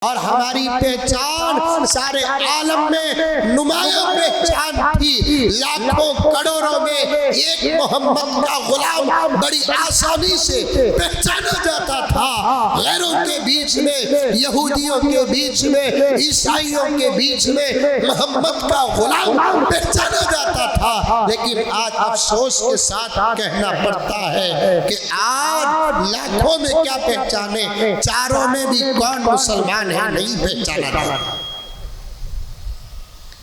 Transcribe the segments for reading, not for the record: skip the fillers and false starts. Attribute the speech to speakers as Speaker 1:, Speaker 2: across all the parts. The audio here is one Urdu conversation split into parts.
Speaker 1: اور ہماری پہچان سارے عالم میں نمایاں پہچان تھی۔ لاکھوں کروڑوں میں ایک محمد کا غلام بڑی آسانی سے پہچانا جاتا تھا۔ غیروں کے بیچ میں، یہودیوں کے بیچ میں، عیسائیوں کے بیچ میں محمد کا غلام پہچانا جاتا تھا۔ لیکن آج افسوس کے ساتھ کہنا پڑتا ہے کہ آج لاکھوں میں کیا پہچانے، چاروں میں بھی کون مسلمان ہے نہیں پہچانا جاتا،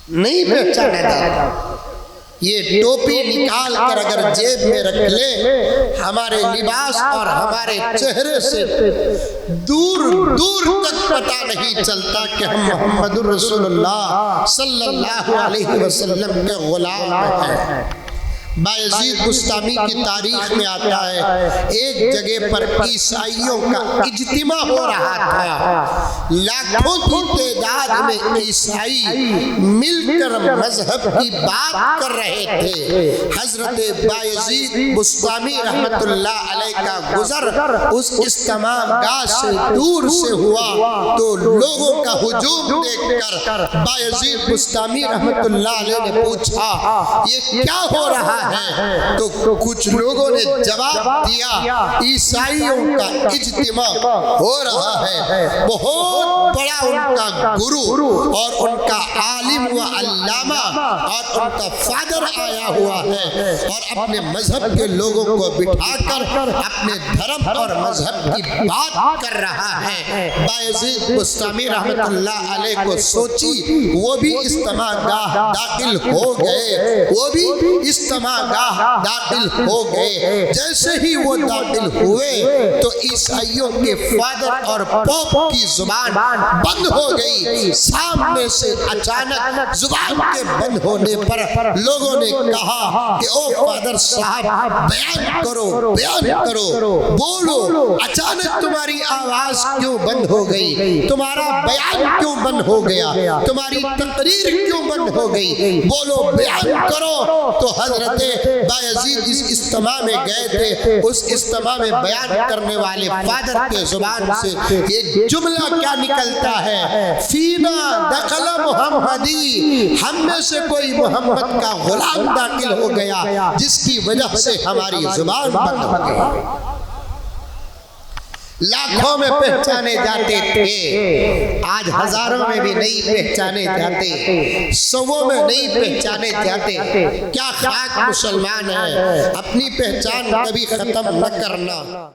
Speaker 1: نہیں پہچانا جاتا۔ یہ ٹوپی نکال کر اگر جیب میں رکھ لے، ہمارے لباس اور ہمارے چہرے سے دور دور تک پتہ نہیں چلتا کہ ہم محمد رسول اللہ صلی اللہ علیہ وسلم کے غلام ہیں۔ بایزید بسطامی کی تاریخ میں آتا ہے ایک جگہ پر عیسائیوں کا اجتماع ہو رہا تھا۔ لاکھوں کی تعداد میں عیسائی مل کر مذہب کی بات کر رہے تھے۔ حضرت بایزید بسطامی رحمت اللہ علیہ کا گزر اس اجتماع گاہ سے دور سے ہوا تو لوگوں کا ہجوم دیکھ کر بایزید بسطامی رحمت اللہ علیہ نے پوچھا یہ کیا ہو رہا ہے؟ تو کچھ لوگوں نے جواب دیا عیسائیوں کا اجتماع ہو رہا ہے، بہت بڑا ان کا گرو اور ان کا عالم و علامہ اور ان کا فادر آیا ہوا ہے اور اپنے مذہب کے لوگوں کو بٹھا کر اپنے دھرم اور مذہب کی بات کر رہا ہے۔ بایزید بسطامی رحمت اللہ علیہ کو سوچی وہ بھی اجتماع گاہ داخل ہو گئے، وہ بھی اجتماع گاہ داخل ہو گئے۔ جیسے ہی وہ داخل ہوئے تو عیسائیوں کے فادر اور پوپ کی زبان بند ہو گئی۔ سامنے سے اچانک زبان کے بند ہونے پر لوگوں نے کہا کہ او فادر صاحب بیان کرو، بیان کرو، بولو، اچانک تمہاری آواز کیوں بند ہو گئی؟ تمہارا بیان کیوں بند ہو گیا؟ تمہاری تقریر کیوں بند ہو گئی؟ بولو، بیان کرو۔ تو حضرت بایزید اس اجتماع میں گئے تھے، اس اجتماع میں بیان کرنے والے فادر کے زبان سے ایک جملہ کیا نکلتا ہے؟ فینا دخل محمدی، ہم میں سے کوئی محمد کا غلام داخل ہو گیا جس کی وجہ سے ہماری زبان بند ہو گئی۔ لاکھوں میں پہچانے جاتے تھے، آج ہزاروں میں بھی نہیں پہچانے جاتے، سووں میں نہیں پہچانے جاتے۔ کیا خاک مسلمان ہے، اپنی پہچان کبھی ختم نہ کرنا۔